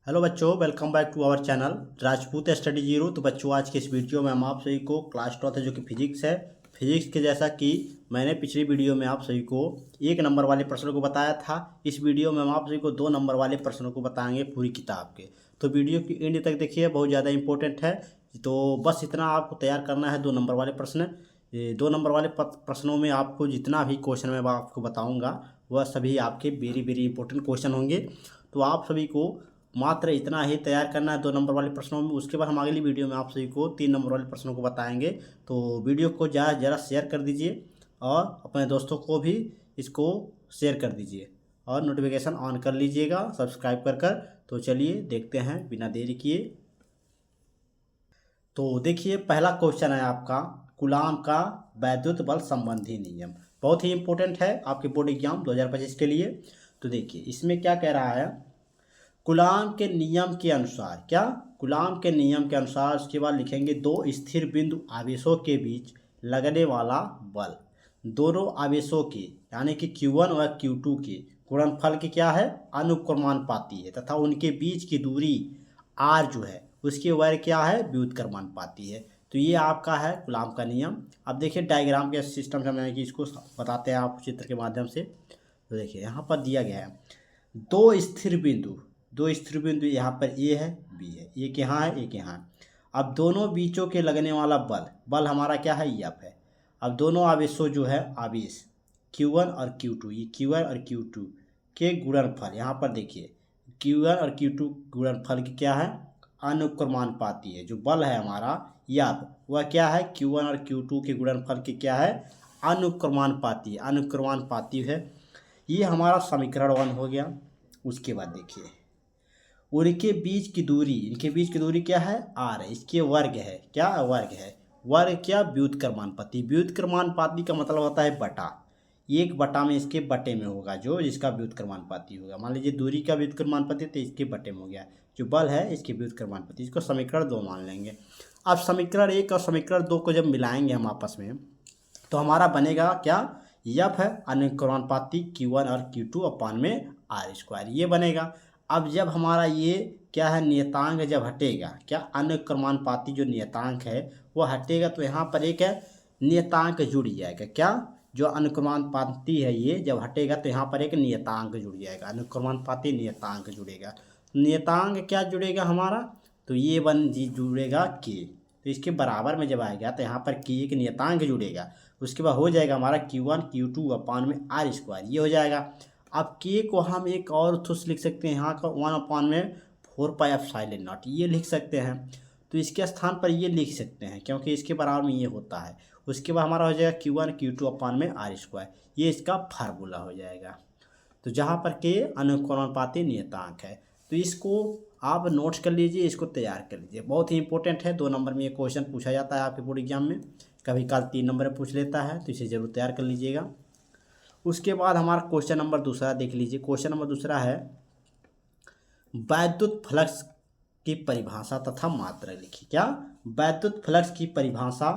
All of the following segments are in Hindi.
हेलो बच्चों, welcome back to our channel Rajput study zero. तो बच्चों, आज के इस वीडियो में हम आप सभी को क्लास 12 है जो कि फिजिक्स है। फिजिक्स के जैसा कि मैंने पिछली वीडियो में आप सभी को 1 नंबर वाले प्रश्नों को बताया था, इस वीडियो में हम आप सभी को 2 नंबर वाले प्रश्नों को बताएंगे पूरी किताब के। तो वीडियो की एंड तक देखिए, बहुत ज़्यादा इंपॉर्टेंट है। तो बस इतना आपको तैयार करना है 2 नंबर वाले प्रश्न। ये 2 नंबर वाले प्रश्नों में आपको जितना भी क्वेश्चन मैं आपको बताऊँगा वह सभी आपके वेरी वेरी इंपॉर्टेंट क्वेश्चन होंगे। तो आप सभी को मात्र इतना ही तैयार करना है 2 नंबर वाले प्रश्नों में। उसके बाद हम अगली वीडियो में आप सभी को 3 नंबर वाले प्रश्नों को बताएंगे। तो वीडियो को ज़रा शेयर कर दीजिए और अपने दोस्तों को भी इसको शेयर कर दीजिए और नोटिफिकेशन ऑन कर लीजिएगा सब्सक्राइब कर। तो चलिए देखते हैं बिना देरी किए। तो देखिए, पहला क्वेश्चन है आपका कूलाम का वैद्युत बल संबंधी नियम। बहुत ही इंपॉर्टेंट है आपके बोर्ड एग्जाम 2025 के लिए। तो देखिए इसमें क्या कह रहा है, कूलाम के नियम के अनुसार, क्या कूलाम के नियम के अनुसार, उसके बाद लिखेंगे 2 स्थिर बिंदु आवेशों के बीच लगने वाला बल, दोनों आवेशों के यानी कि Q1 और Q2 के गुणनफल की क्या है, अनुक्रमानुपाती है तथा उनके बीच की दूरी R जो है उसके वर्ग क्या है, व्युत्क्रमानुपाती है। तो ये आपका है कूलाम का नियम। अब देखिए डायग्राम के सिस्टम से मैं कि इसको बताते हैं आप चित्र के माध्यम से। तो देखिए यहाँ पर दिया गया है दो स्थिर बिंदु यहाँ पर ए है, बी है, एक यहाँ है, एक यहाँ है। अब दोनों बीचों के लगने वाला बल हमारा क्या है, एफ है। अब दोनों आवेशों जो है आवेश Q1 और Q2, ये Q1 और Q2 के गुणनफल, यहाँ पर देखिए Q1 और Q2 गुणनफल की क्या है, अनुक्रमानुपाती है। जो बल है हमारा एफ वह क्या है, Q1 और Q2 के गुणनफल की क्या है, अनुक्रमानुपाती है। ये हमारा समीकरण 1 हो गया। उसके बाद देखिए उनके बीच की दूरी, इनके बीच की दूरी क्या है, आर है, इसके वर्ग है, क्या वर्ग है, वर्ग क्या, व्युत्क्रमानुपाती। व्युत्क्रमानुपाती का मतलब होता है बटा, 1 में इसके बटे में होगा जो जिसका व्युत्क्रमानुपाती होगा। मान लीजिए दूरी का व्युत्क्रमानुपाती तो इसके बटे में हो गया, जो बल है इसके व्युत्क्रमानुपाती। इसको समीकरण 2 मान लेंगे। अब समीकरण 1 और समीकरण 2 को जब मिलाएंगे हम आपस में तो हमारा बनेगा क्या, यफ है अनुक्रमानुपाती Q1 और Q2 अपान में R², ये बनेगा। अब जब हमारा ये क्या है, नियतांक जब हटेगा, क्या अनुक्रमानुपाती जो नियतांक है वो हटेगा, तो यहाँ पर एक है नियतांक जुड़ जाएगा। क्या, जो अनुक्रमानुपाती है ये जब हटेगा तो यहाँ पर एक नियतांक जुड़ जाएगा, अनुक्रमानुपाती नियतांक जुड़ेगा। नियतांक क्या जुड़ेगा हमारा, तो ये जुड़ेगा के, तो इसके बराबर में जब आएगा तो यहाँ पर के एक नियतांक जुड़ेगा। उसके बाद हो जाएगा हमारा Q1 Q2 अपान में R², ये हो जाएगा। अब के को हम एक और थोड़ा लिख सकते हैं, यहाँ का 1 अपान में 4πε0 ये लिख सकते हैं। तो इसके स्थान पर ये लिख सकते हैं क्योंकि इसके बराबर में ये होता है। उसके बाद हमारा हो जाएगा Q1 Q2 अपान में R², ये इसका फार्मूला हो जाएगा। तो जहाँ पर के अनुक्रमानुपाती नियतांक है, तो इसको आप नोट्स कर लीजिए, इसको तैयार कर लीजिए। बहुत ही इंपॉर्टेंट है, 2 नंबर में ये क्वेश्चन पूछा जाता है आपके बोर्ड एग्जाम में, कभी काल 3 नंबर में पूछ लेता है, तो इसे जरूर तैयार कर लीजिएगा। उसके बाद हमारा क्वेश्चन नंबर दूसरा देख लीजिए। क्वेश्चन नंबर दूसरा है वैद्युत फ्लक्स की परिभाषा तथा मात्रा लिखिए। क्या, वैद्युत फ्लक्स की परिभाषा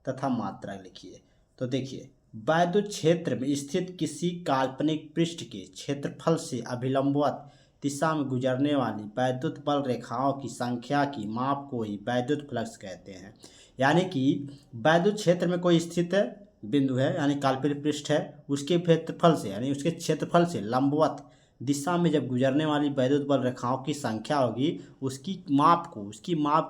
तथा मात्रा लिखिए। तो देखिए वैद्युत क्षेत्र में स्थित किसी काल्पनिक पृष्ठ के क्षेत्रफल से अभिलंबवत दिशा में गुजरने वाली वैद्युत बल रेखाओं की संख्या की माप को ही वैद्युत फ्लक्स कहते हैं। यानी कि वैद्युत क्षेत्र में कोई स्थित बिंदु है, यानी काल्पनिक पृष्ठ है, उसके क्षेत्रफल से यानी उसके क्षेत्रफल से लंबवत दिशा में जब गुजरने वाली वैद्युत बल रेखाओं की संख्या होगी, उसकी माप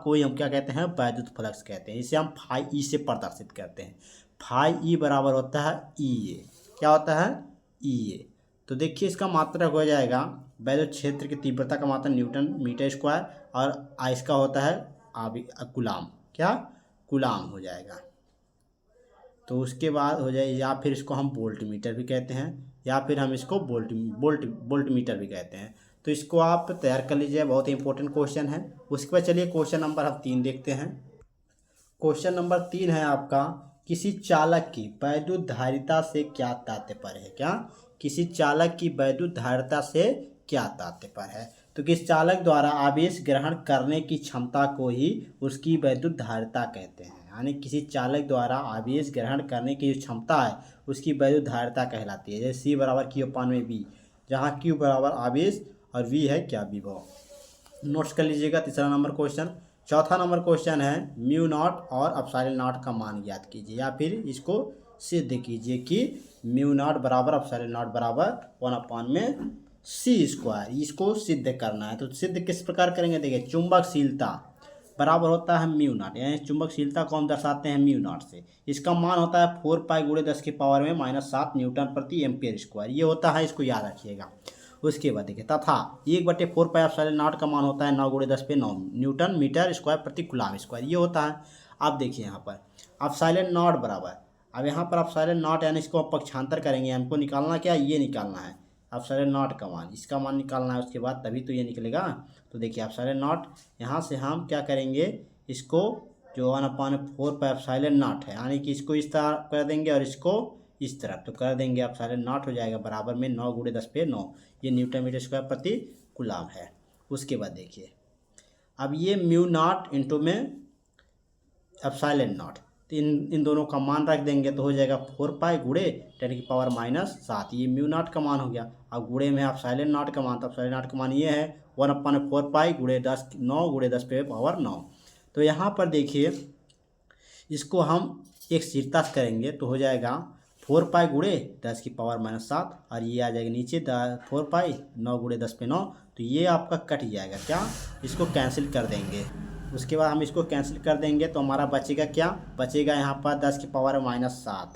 को ही हम क्या कहते हैं, वैद्युत फ्लक्स कहते हैं। इसे हम फाई ई से प्रदर्शित करते हैं। फाई ई बराबर होता है ई ए, क्या होता है, ई ए। तो देखिए इसका मात्रक हो जाएगा वैद्युत क्षेत्र की तीव्रता का मात्रक न्यूटन मीटर स्क्वायर, और इसका होता है कूलाम, क्या, कूलाम हो जाएगा। तो उसके बाद हो जाए, या फिर इसको हम वोल्ट मीटर भी कहते हैं, या फिर हम इसको वोल्ट मीटर भी कहते हैं। तो इसको आप तैयार कर लीजिए, बहुत ही इंपॉर्टेंट क्वेश्चन है। उसके बाद चलिए क्वेश्चन नंबर हम 3 देखते हैं। क्वेश्चन नंबर 3 है आपका, किसी चालक की वैद्युत धारिता से क्या तात्पर्य है। क्या, किसी चालक की वैद्युत धारिता से क्या तात्पर्य है। तो किस चालक द्वारा आवेश ग्रहण करने की क्षमता को ही उसकी वैद्युत धारिता कहते हैं। यानी किसी चालक द्वारा आवेश ग्रहण करने की जो क्षमता है उसकी वैद्युत धारिता कहलाती है। जैसे C बराबर Q अपान में V, जहाँ Q बराबर आवेश और V है क्या, विभव। नोट्स कर लीजिएगा तीसरा नंबर क्वेश्चन। चौथा नंबर क्वेश्चन है म्यू नॉट और एप्सिलॉन नॉट का मान ज्ञात कीजिए, या फिर इसको सिद्ध कीजिए कि म्यू नॉट बराबर एप्सिलॉन नॉट बराबर 1/c²। इसको सिद्ध करना है। तो सिद्ध किस प्रकार करेंगे, देखिए चुंबकशीलता बराबर होता है म्यू नॉट, यानी चुंबकशीलता को हम दर्शाते हैं म्यू नॉट से। इसका मान होता है 4 पाई गुणे 10⁻⁻7 न्यूटन प्रति एम्पियर स्क्वायर, ये होता है, इसको याद रखिएगा। उसके बाद देखिए तथा 1/4 पाई एप्सिलॉन नॉट का मान होता है 9 × 10⁻9 न्यूटन मीटर स्क्वायर प्रति कूलम स्क्वायर, ये होता है। अब देखिए यहाँ पर एप्सिलॉन नॉट बराबर, अब यहाँ पर एप्सिलॉन नॉट यानी इसको पक्षांतर करेंगे, हमको निकालना क्या, ये निकालना है एप्सिलॉन नॉट का मान, इसका मान निकालना है, उसके बाद तभी तो ये निकलेगा। तो देखिए एप्सिलॉन नॉट यहाँ से हम क्या करेंगे, इसको जो 1/4 पाई एप्सिलॉन नॉट है, यानी कि इसको इस तरह कर देंगे और इसको इस तरफ तो कर देंगे, एप्सिलॉन नॉट हो जाएगा बराबर में 9 × 10⁻9, ये न्यूटन मीटर स्क्वायर प्रति कूलम है। उसके बाद देखिए अब ये म्यू नॉट इंटू में एप्सिलॉन नॉट, तो इन दोनों का मान रख देंगे तो हो जाएगा 4 पाई गुणे 10⁻⁻7, ये म्यू नॉट का मान हो गया। अब गुणे में एप्सिलॉन नॉट का मान, तो एप्सिलॉन नॉट का मान ये है 1/4 पाई गुणे 9 × 10⁻9। तो यहाँ पर देखिए इसको हम एक स्थिरता से करेंगे तो हो जाएगा 4 पाई गुणे 10⁻⁻7 और ये आ जाएगा नीचे 4 पाई 9 × 10⁻9, तो ये आपका कट जाएगा, क्या इसको कैंसिल कर देंगे। उसके बाद हम इसको कैंसिल कर देंगे तो हमारा बचेगा क्या, बचेगा यहाँ पर 10⁻⁻7।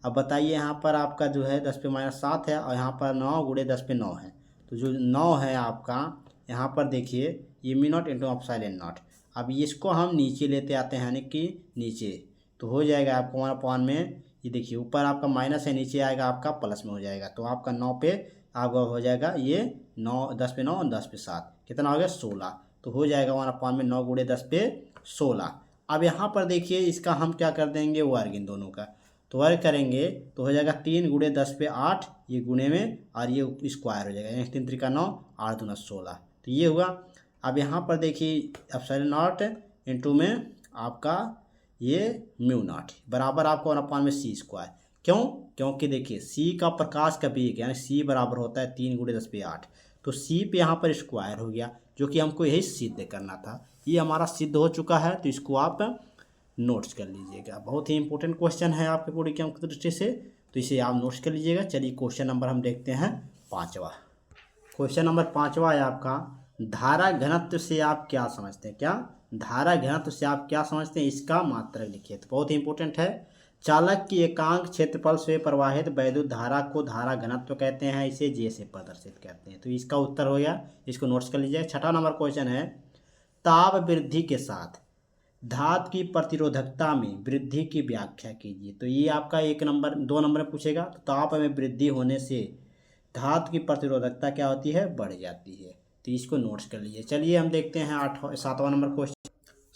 अब बताइए यहाँ पर आपका जो है 10⁻⁻7 है और यहाँ पर 9 × 10⁻9 है, तो जो 9 है आपका यहाँ पर देखिए ये mu naught into epsilon not. अब इसको हम नीचे लेते आते हैं, यानी कि नीचे, तो हो जाएगा आपको 1/, में ये देखिए ऊपर आपका माइनस है, नीचे आएगा आपका प्लस में हो जाएगा, तो आपका 9 पे आपका हो जाएगा ये 9 10/9 और 10/7 कितना हो गया 16, तो हो जाएगा 1/, में 9 × 10⁻16। अब यहाँ पर देखिए इसका हम क्या कर देंगे वर्ग, इन दोनों का तो वर्ग करेंगे तो हो जाएगा 3 × 10⁻8, ये गुणे में और ये स्क्वायर हो जाएगा, यानी 3 × 3 = 9 8 × 16, तो ये हुआ। अब यहाँ पर देखिए एप्सिलॉन नॉट इंटू में आपका ये म्यू नॉट बराबर आपको 1/, में c²। क्यों, क्योंकि देखिए c का प्रकाश का वेग यानी c बराबर होता है 3 × 10⁻8, तो c पे यहाँ पर स्क्वायर हो गया, जो कि हमको यही सिद्ध करना था। ये हमारा सिद्ध हो चुका है, तो इसको आप नोट्स कर लीजिएगा। बहुत ही इंपॉर्टेंट क्वेश्चन है आपके पूरी की अंक दृष्टि से, तो इसे आप नोट्स कर लीजिएगा। चलिए क्वेश्चन नंबर हम देखते हैं 5वां। क्वेश्चन नंबर 5वां है आपका, धारा घनत्व से आप क्या समझते हैं, क्या धारा घनत्व से आप क्या समझते हैं, इसका मात्रक लिखिए। तो बहुत ही इंपॉर्टेंट है। चालक की एकांक क्षेत्रफल से प्रवाहित वैद्युत धारा को धारा घनत्व कहते हैं, इसे जे से प्रदर्शित करते हैं। तो इसका उत्तर हो गया, इसको नोट्स कर लीजिए। 6वां नंबर क्वेश्चन है, ताप वृद्धि के साथ धातु की प्रतिरोधकता में वृद्धि की व्याख्या कीजिए। तो ये आपका 2 नंबर में पूछेगा। तो ताप में वृद्धि होने से धातु की प्रतिरोधकता क्या होती है, बढ़ जाती है। तो इसको नोट्स कर लीजिए। चलिए हम देखते हैं 7वां नंबर क्वेश्चन।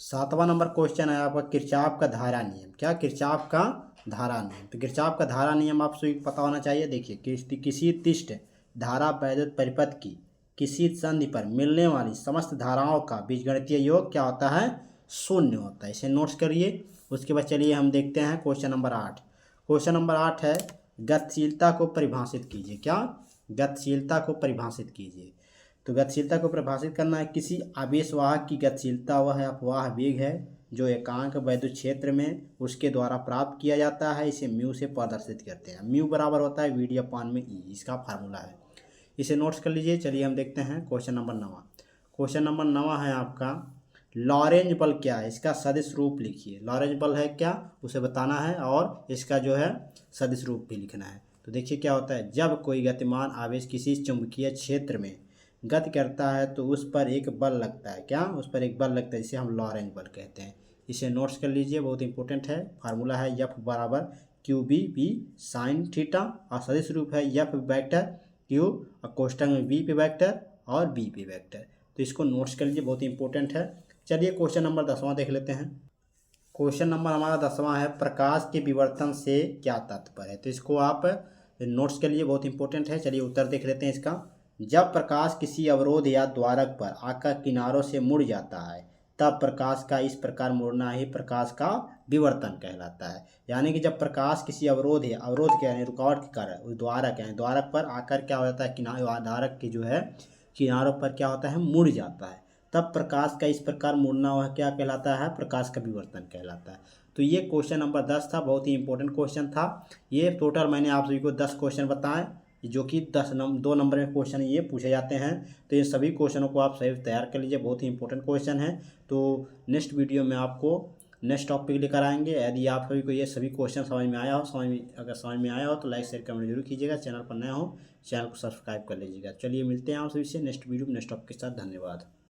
7वां नंबर क्वेश्चन है आपका किरचॉफ का धारा नियम। क्या, किरचॉफ का धारा नियम। तो किरचॉफ का धारा नियम आपसे पता होना चाहिए। देखिए किसी तिष्ठ धारा वैद्युत परिपथ की किसी संधि पर मिलने वाली समस्त धाराओं का बीजगणितीय योग क्या होता है, 0 होता है। इसे नोट्स करिए। उसके बाद चलिए हम देखते हैं क्वेश्चन नंबर 8। क्वेश्चन नंबर 8 है, गतिशीलता को परिभाषित कीजिए। क्या, गतिशीलता को परिभाषित कीजिए। तो गतिशीलता को परिभाषित करना है, किसी आवेशवाहक की गतिशीलता वह अपवाह वेग है जो एकांक वैद्युत क्षेत्र में उसके द्वारा प्राप्त किया जाता है, इसे म्यू से प्रदर्शित करते हैं। म्यू बराबर होता है V/E, इसका फार्मूला है। इसे नोट्स कर लीजिए। चलिए हम देखते हैं क्वेश्चन नंबर 9। क्वेश्चन नंबर 9 है आपका, लॉरेंज बल क्या है, इसका सदिश रूप लिखिए। लॉरेंज बल है क्या, उसे बताना है और इसका जो है सदिश रूप भी लिखना है। तो देखिए क्या होता है, जब कोई गतिमान आवेश किसी चुंबकीय क्षेत्र में गति करता है तो उस पर एक बल लगता है। क्या, उस पर एक बल लगता है, इसे हम लॉरेंज बल कहते हैं। इसे नोट्स कर लीजिए, बहुत इंपॉर्टेंट है। फार्मूला है F बराबर QB sin थीटा और सदिश रूप है F वेक्टर Q और कोष्टक में V पे वेक्टर और B पे वेक्टर। तो इसको नोट्स कर लीजिए, बहुत इंपॉर्टेंट है। चलिए क्वेश्चन नंबर 10वां देख लेते हैं। क्वेश्चन नंबर हमारा 10वां है, प्रकाश के विवर्तन से क्या तात्पर्य है। तो इसको आप नोट्स के लिए, बहुत इंपॉर्टेंट है। चलिए उत्तर देख लेते हैं इसका। जब प्रकाश किसी अवरोध या द्वारक पर आकर किनारों से मुड़ जाता है तब प्रकाश का इस प्रकार मुड़ना ही प्रकाश का विवर्तन कहलाता है। यानी कि जब प्रकाश किसी अवरोध या अवरोध के यानी रुकावट के कारण उस द्वारक यानी द्वारक पर आकर क्या हो जाता है, किनारे द्वारक की जो है किनारों पर क्या होता है, मुड़ जाता है, तब प्रकाश का इस प्रकार मुड़ना वह क्या कहलाता है, प्रकाश का विवर्तन कहलाता है। तो ये क्वेश्चन नंबर 10 था, बहुत ही इंपॉर्टेंट क्वेश्चन था। ये टोटल मैंने आप सभी को 10 क्वेश्चन बताए, जो कि 2 नंबर में क्वेश्चन ये पूछे जाते हैं। तो ये सभी क्वेश्चनों को आप सही तैयार कर लीजिए, बहुत ही इंपॉर्टेंट क्वेश्चन है। तो नेक्स्ट वीडियो में आपको नेक्स्ट टॉपिक लेकर आएंगे। यदि आप सभी को ये सभी क्वेश्चन समझ में आया हो, अगर समझ में आया हो तो लाइक शेयर कमेंट जरूर कीजिएगा। चैनल पर नया हो चैनल को सब्सक्राइब कर लीजिएगा। चलिए मिलते हैं आप सभी से नेक्स्ट वीडियो में नेक्स्ट टॉपिक के साथ। धन्यवाद।